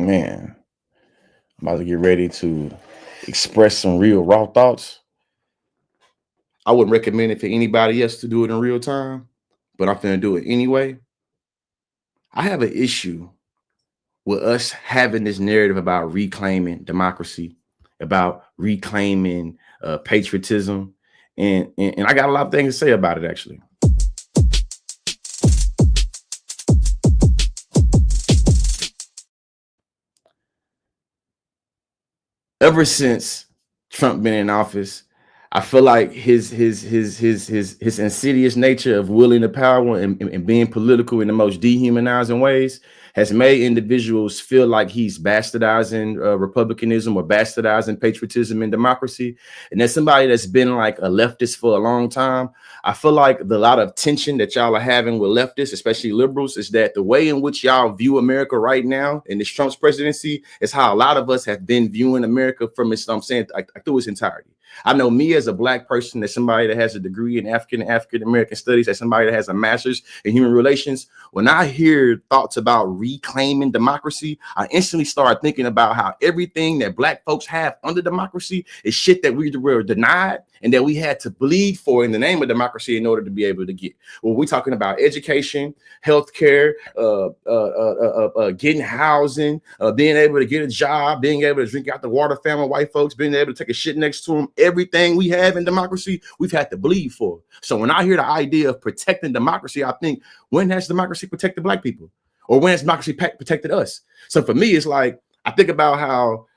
Man, I'm about to get ready to express some real raw thoughts. I wouldn't recommend it for anybody else to do it in real time, but I'm finna do it anyway. I have an issue with us having this narrative about reclaiming democracy, about reclaiming patriotism, and I got a lot of things to say about it actually. Ever since Trump been in office, I feel like his insidious nature of wielding the power and being political in the most dehumanizing ways has made individuals feel like he's bastardizing republicanism or bastardizing patriotism and democracy. And as somebody that's been like a leftist for a long time, I feel like a lot of tension that y'all are having with leftists, especially liberals, is that the way in which y'all view America right now in this Trump's presidency is how a lot of us have been viewing America from its, I'm saying, like, through its entirety. I know me as a black person, as somebody that has a degree in African American studies, as somebody that has a master's in human relations. When I hear thoughts about reclaiming democracy, I instantly start thinking about how everything that black folks have under democracy is shit that we were denied and that we had to bleed for in the name of democracy in order to be able to get. Well, we're talking about education, healthcare, getting housing, being able to get a job, being able to drink out the water, family, white folks, being able to take a shit next to them. Everything we have in democracy, we've had to bleed for. So when I hear the idea of protecting democracy, I think, when has democracy protected black people? Or when has democracy protected us? So for me, it's like, I think about how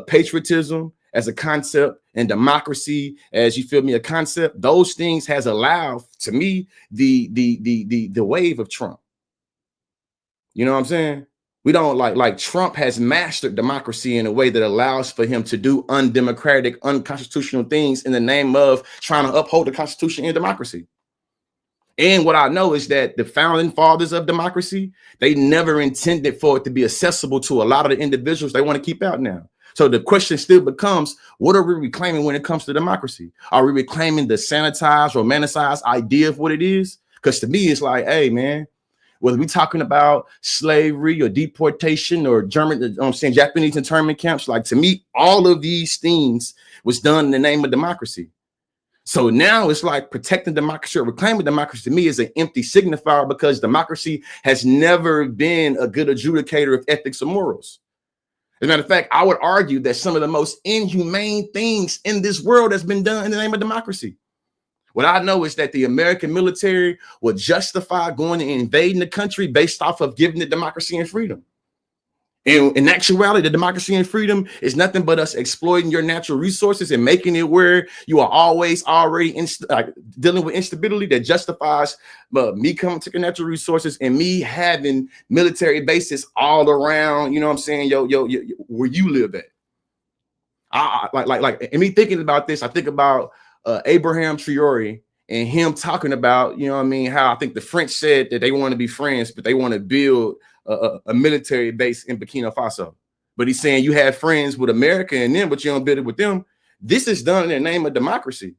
patriotism as a concept and democracy, as you feel me, a concept, those things has allowed, to me, the wave of Trump. You know what I'm saying? We don't like Trump has mastered democracy in a way that allows for him to do undemocratic, unconstitutional things in the name of trying to uphold the Constitution and democracy. And what I know is that the founding fathers of democracy, they never intended for it to be accessible to a lot of the individuals they want to keep out now. So the question still becomes, what are we reclaiming when it comes to democracy? Are we reclaiming the sanitized, romanticized idea of what it is? Because to me, it's like, hey, man, whether we're talking about slavery or deportation or Japanese internment camps, like, to me, all of these things was done in the name of democracy. So now it's like protecting democracy or reclaiming democracy to me is an empty signifier, because democracy has never been a good adjudicator of ethics or morals. As a matter of fact, I would argue that some of the most inhumane things in this world has been done in the name of democracy. What I know is that the American military would justify going and invading the country based off of giving it democracy and freedom. And in actuality, the democracy and freedom is nothing but us exploiting your natural resources and making it where you are always already dealing with instability that justifies me coming to the natural resources and me having military bases all around, you know what I'm saying, yo, where you live at. And me thinking about this, I think about Abraham Traore and him talking about, you know what I mean, how I think the French said that they want to be friends, but they want to build a military base in Burkina Faso. But he's saying you have friends with America and them, but you don't build it with them. This is done in the name of democracy.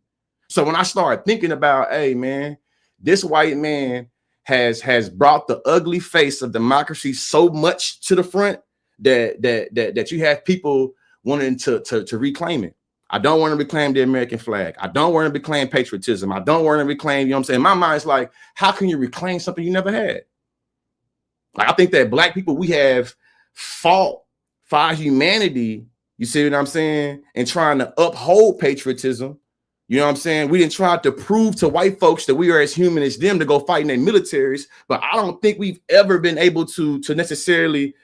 So when I start thinking about, hey, man, this white man has brought the ugly face of democracy so much to the front that you have people wanting to reclaim it. I don't want to reclaim the American flag. I don't want to reclaim patriotism. I don't want to reclaim, you know what I'm saying? My mind's like, how can you reclaim something you never had? Like, I think that black people, we have fought for our humanity, you see what I'm saying, and trying to uphold patriotism. You know what I'm saying? We didn't try to prove to white folks that we are as human as them to go fight in their militaries, but I don't think we've ever been able to necessarily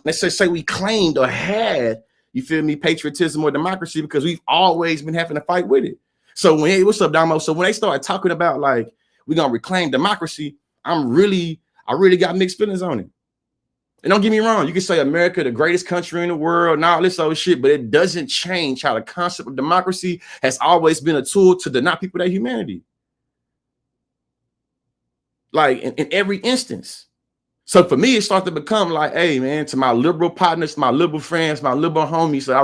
say we claimed or had, you feel me, patriotism or democracy, because we've always been having to fight with it. So what's up, Damo? So when they started talking about like we're gonna reclaim democracy, I really got mixed feelings on it. And don't get me wrong, you can say America, the greatest country in the world, and all this other shit, but it doesn't change how the concept of democracy has always been a tool to deny people their humanity. Like in every instance. So for me, it started to become like, hey, man, to my liberal partners, my liberal friends, my liberal homies, so I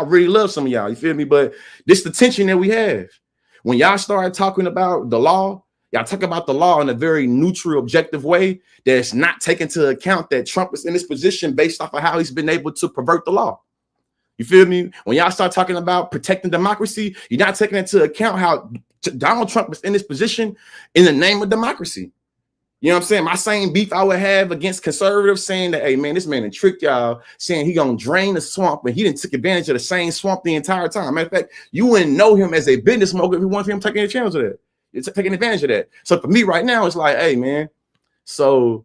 really love some of y'all, you feel me? But this the tension that we have. When y'all started talking about the law Y'all talk about the law in a very neutral, objective way that's not taking into account that Trump is in this position based off of how he's been able to pervert the law. You feel me? When y'all start talking about protecting democracy, you're not taking into account how Donald Trump is in this position in the name of democracy. You know what I'm saying? My same beef I would have against conservatives saying that, hey, man, this man tricked y'all, saying he gonna drain the swamp, and he didn't take advantage of the same swamp the entire time. Matter of fact, you wouldn't know him as a business mogul if you wanted him taking advantage of that. It's taking advantage of that. So for me right now, it's like, hey, man, so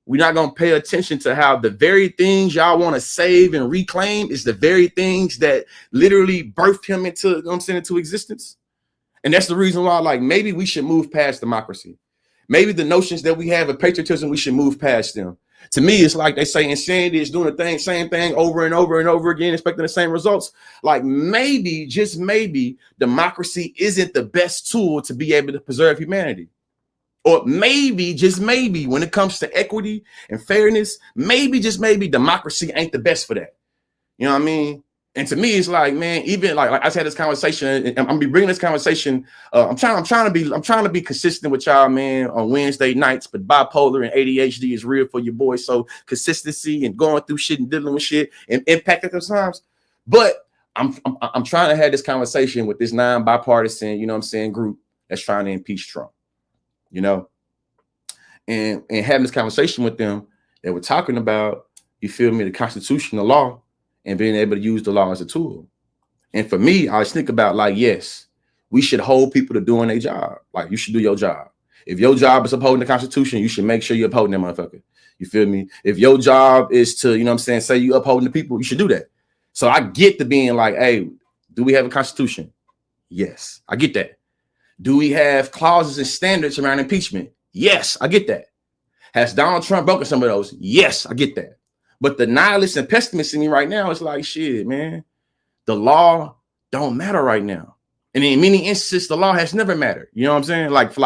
we're not gonna pay attention to how the very things y'all want to save and reclaim is the very things that literally birthed him into, you know what I'm saying, into existence. And that's the reason why, like, maybe we should move past democracy. Maybe the notions that we have of patriotism, we should move past them. To me, it's like they say insanity is doing the same thing over and over and over again, expecting the same results. Like maybe, just maybe, democracy isn't the best tool to be able to preserve humanity. Or maybe, just maybe, when it comes to equity and fairness, maybe, just maybe, democracy ain't the best for that. You know what I mean? And to me, it's like, man, even like I just had this conversation, and I'm gonna be bringing this conversation. I'm trying to be consistent with y'all, man, on Wednesday nights. But bipolar and ADHD is real for your boy. So consistency and going through shit and dealing with shit and impact at those times. But I'm trying to have this conversation with this non-bipartisan, you know what I'm saying, group that's trying to impeach Trump. You know, and having this conversation with them, they were talking about, you feel me, the Constitution, the law, and being able to use the law as a tool. And for me, I always think about, like, yes, we should hold people to doing their job. Like, you should do your job. If your job is upholding the Constitution, you should make sure you're upholding that motherfucker. You feel me? If your job is to, you know what I'm saying, say you upholding the people, you should do that. So I get the being like, hey, do we have a Constitution? Yes, I get that. Do we have clauses and standards around impeachment? Yes, I get that. Has Donald Trump broken some of those? Yes, I get that. But the nihilist and pessimist in me right now is like, shit, man, the law don't matter right now. And in many instances, the law has never mattered. You know what I'm saying? Like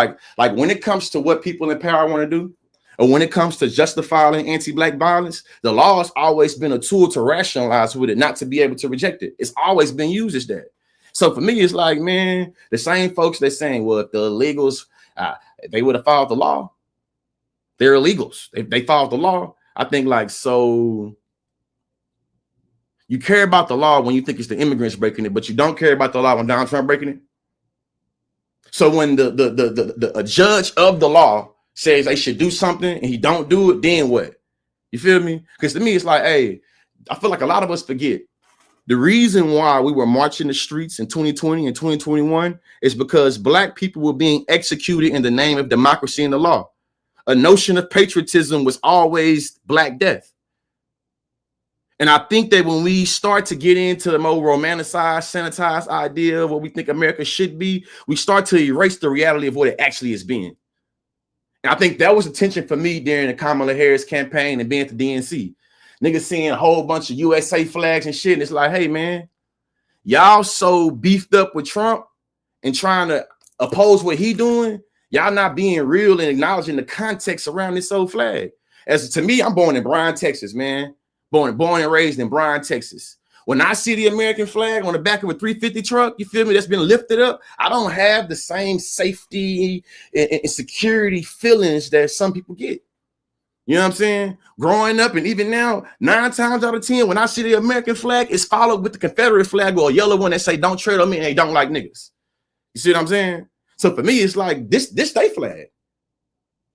when it comes to what people in power want to do, or when it comes to justifying anti-black violence, the law has always been a tool to rationalize with it, not to be able to reject it. It's always been used as that. So for me, it's like, man, the same folks that's saying, well, if the illegals, they would have followed the law, they're illegals. They followed the law. I think, like, so you care about the law when you think it's the immigrants breaking it, but you don't care about the law when Donald Trump breaking it. So when a judge of the law says they should do something and he don't do it, then what? You feel me? Because to me, it's like, hey, I feel like a lot of us forget the reason why we were marching the streets in 2020 and 2021 is because black people were being executed in the name of democracy and the law. A notion of patriotism was always black death. And I think that when we start to get into the more romanticized, sanitized idea of what we think America should be, we start to erase the reality of what it actually has been. And I think that was the tension for me during the Kamala Harris campaign and being at the DNC. Niggas seeing a whole bunch of USA flags and shit. And it's like, hey, man, y'all so beefed up with Trump and trying to oppose what he doing. Y'all not being real and acknowledging the context around this old flag. As to me, I'm born in Bryan, Texas, man. Born and raised in Bryan, Texas. When I see the American flag on the back of a 350 truck, you feel me, that's been lifted up, I don't have the same safety and security feelings that some people get. You know what I'm saying? Growing up and even now, 9 times out of 10, when I see the American flag, it's followed with the Confederate flag or a yellow one that say, don't tread on me and they don't like niggas. You see what I'm saying? So for me, it's like this they flag.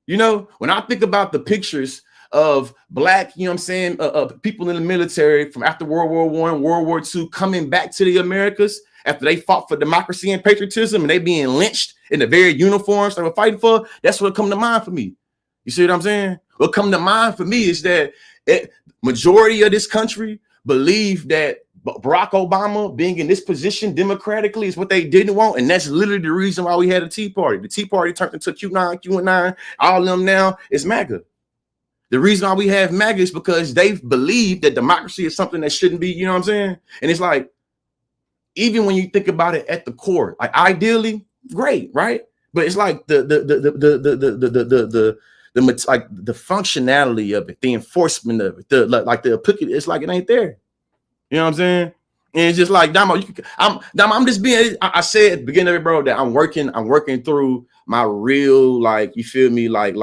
You know, when I think about the pictures of black, you know what I'm saying, people in the military from after World War I, World War II, coming back to the Americas after they fought for democracy and patriotism and they being lynched in the very uniforms they were fighting for, that's what come to mind for me. You see what I'm saying? What come to mind for me is that majority of this country believe that Barack Obama being in this position democratically is what they didn't want. And that's literally the reason why we had a Tea Party. The Tea Party turned into QAnon, all of them now is MAGA. The reason why we have MAGA is because they believe that democracy is something that shouldn't be, you know what I'm saying? And it's like, even when you think about it at the core, like ideally, great, right? But it's like the functionality of it, the enforcement of it, it's like it ain't there. You know what I'm saying? And it's just like Damo, I'm just being. I said at the beginning of it, bro, that I'm working through my real, like, you feel me, like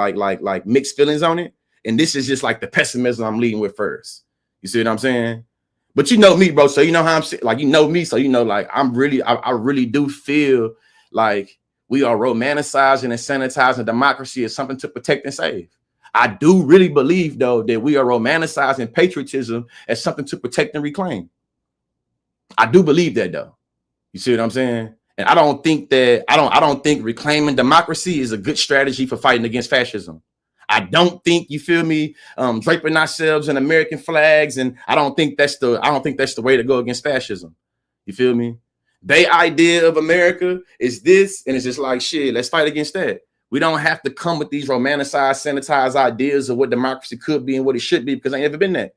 mixed feelings on it. And this is just like the pessimism I'm leading with first. You see what I'm saying? But you know me, bro. So you know how I'm like, you know me, so you know, like, I really do feel like we are romanticizing and sanitizing democracy as something to protect and save. I do really believe, though, that we are romanticizing patriotism as something to protect and reclaim. I do believe that, though. You see what I'm saying? And I don't think reclaiming democracy is a good strategy for fighting against fascism. I don't think, you feel me, draping ourselves in American flags, and I don't think that's the way to go against fascism. You feel me? Their idea of America is this, and it's just like, shit, let's fight against that. We don't have to come with these romanticized, sanitized ideas of what democracy could be and what it should be, because I ain't never been that.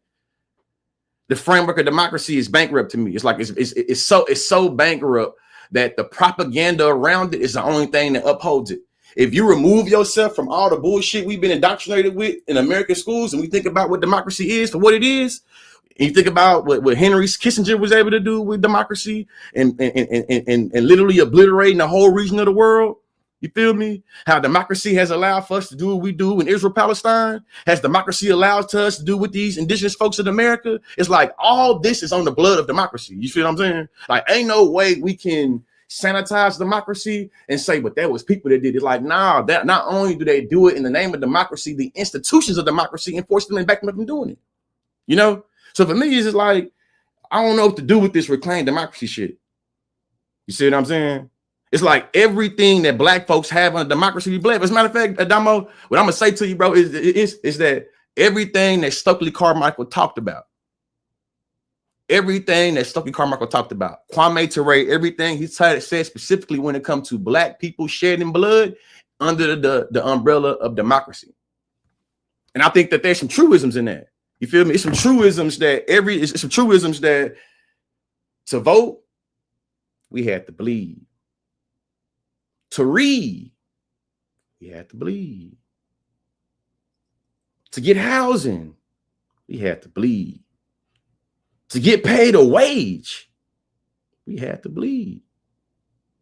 The framework of democracy is bankrupt to me. It's like it's so bankrupt that the propaganda around it is the only thing that upholds it. If you remove yourself from all the bullshit we've been indoctrinated with in American schools, and we think about what democracy is for what it is, and you think about what Henry Kissinger was able to do with democracy and literally obliterating the whole region of the world. You feel me? How democracy has allowed for us to do what we do in Israel, Palestine. Has democracy allowed us to do with these indigenous folks in America? It's like all this is on the blood of democracy. You feel what I'm saying? Like, ain't no way we can sanitize democracy and say, but there was people that did it. Like, nah, that not only do they do it in the name of democracy, the institutions of democracy enforce them and back them up from doing it. You know? So for me, it's just like, I don't know what to do with this reclaimed democracy shit. You see what I'm saying? It's like everything that black folks have on democracy, we blame. As a matter of fact, Adamo, what I'm gonna say to you, bro, is that everything that Stokely Carmichael talked about, Kwame Ture, everything he said specifically when it comes to black people shedding blood under the umbrella of democracy. And I think that there's some truisms in that. You feel me? It's some truisms that to vote, we had to bleed. To read, we had to bleed. To get housing, we had to bleed. To get paid a wage, we had to bleed.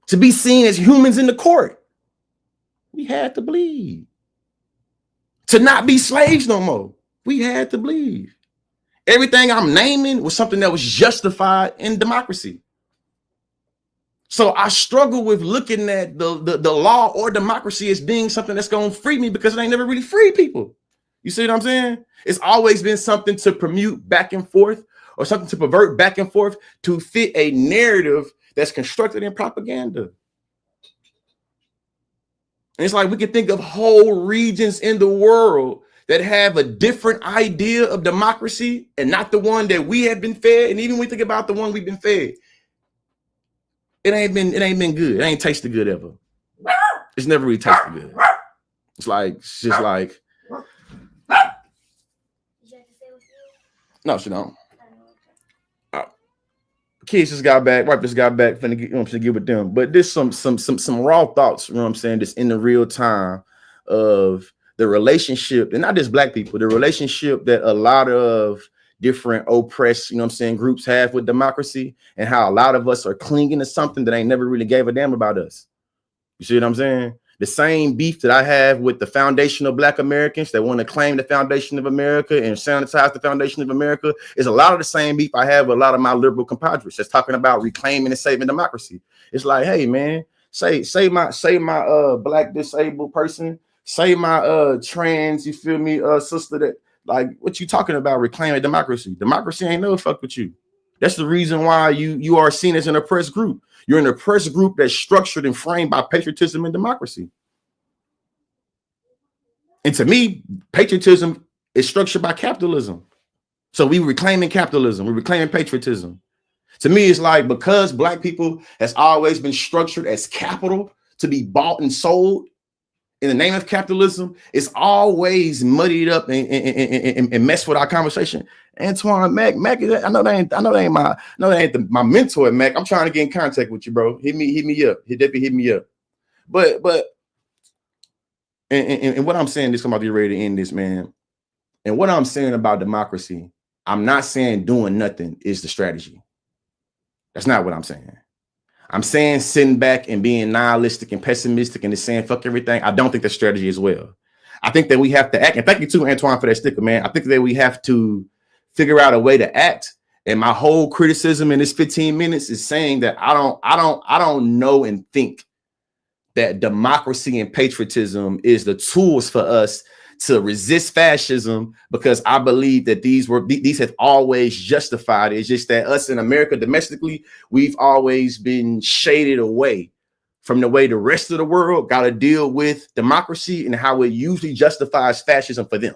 To be seen as humans in the court, we had to bleed. To not be slaves no more, we had to bleed. Everything I'm naming was something that was justified in democracy. So I struggle with looking at the law or democracy as being something that's going to free me, because it ain't never really freed people. You see what I'm saying? It's always been something to permute back and forth, or something to pervert back and forth to fit a narrative that's constructed in propaganda. And it's like we can think of whole regions in the world that have a different idea of democracy and not the one that we have been fed. And even when we think about the one we've been fed, it ain't been good. It ain't tasted good ever. It's never really tasted good. It's just like. No, she don't. Kids just got back. Wife just got back. Finna get with them. But there's some raw thoughts. You know what I'm saying? Just in the real time of the relationship, and not just black people. The relationship that a lot of different oppressed, you know what I'm saying, groups have with democracy, and how a lot of us are clinging to something that ain't never really gave a damn about us. You see what I'm saying? The same beef that I have with the foundational black Americans that want to claim the foundation of America and sanitize the foundation of America is a lot of the same beef I have with a lot of my liberal compadres that's talking about reclaiming and saving democracy. It's like, hey man, say my black disabled person, say my trans, you feel me, sister, that, like, what you talking about reclaiming democracy? Democracy ain't never fuck with you. That's the reason why you are seen as an oppressed group. You're an oppressed group that's structured and framed by patriotism and democracy. And to me, patriotism is structured by capitalism. So we reclaiming capitalism, we're reclaiming patriotism. To me, it's like, because black people has always been structured as capital to be bought and sold in the name of capitalism, it's always muddied up and messed with our conversation. Antoine, Mac, I know that ain't my mentor, Mac. I'm trying to get in contact with you, bro. Hit me up. Definitely hit me up. But what I'm saying, this, I'm about to be ready to end this, man. And what I'm saying about democracy, I'm not saying doing nothing is the strategy. That's not what I'm saying. I'm saying sitting back and being nihilistic and pessimistic and just saying fuck everything. I don't think that's strategy as well. I think that we have to act. And thank you too, Antoine, for that sticker, man. I think that we have to figure out a way to act. And my whole criticism in this 15 minutes is saying that I don't know and think that democracy and patriotism is the tools for us to resist fascism, because I believe that these have always justified it. It's just that us in America domestically, we've always been shaded away from the way the rest of the world got to deal with democracy and how it usually justifies fascism for them.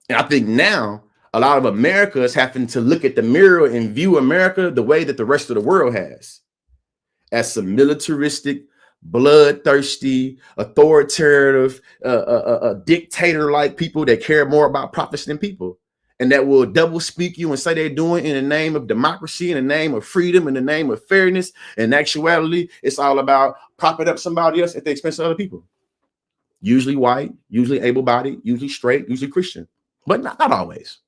And I think now a lot of America is having to look at the mirror and view America the way that the rest of the world has, as some militaristic, bloodthirsty, authoritative, dictator-like people that care more about profits than people, and that will double speak you and say they're doing it in the name of democracy, in the name of freedom, in the name of fairness. In actuality, it's all about propping up somebody else at the expense of other people. Usually white, usually able-bodied, usually straight, usually Christian, but not always.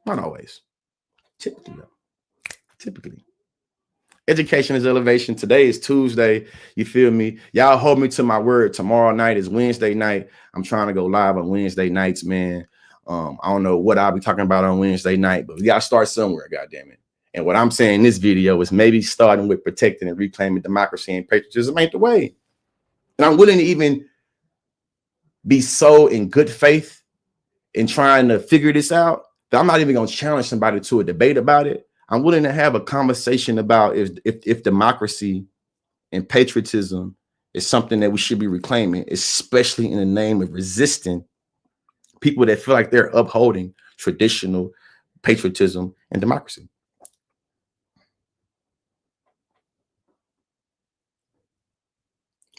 Not always. Typically, though. Typically. Education is elevation. Today is Tuesday. You feel me? Y'all hold me to my word. Tomorrow night is Wednesday night. I'm trying to go live on Wednesday nights, man. I don't know what I'll be talking about on Wednesday night, but we got to start somewhere, goddamn it. And what I'm saying in this video is maybe starting with protecting and reclaiming democracy and patriotism ain't the way. And I'm willing to even be so in good faith in trying to figure this out that I'm not even going to challenge somebody to a debate about it. I'm willing to have a conversation about if democracy and patriotism is something that we should be reclaiming, especially in the name of resisting people that feel like they're upholding traditional patriotism and democracy.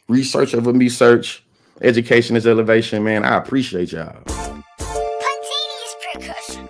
Research over me search. Education is elevation, man. I appreciate y'all. Percussion.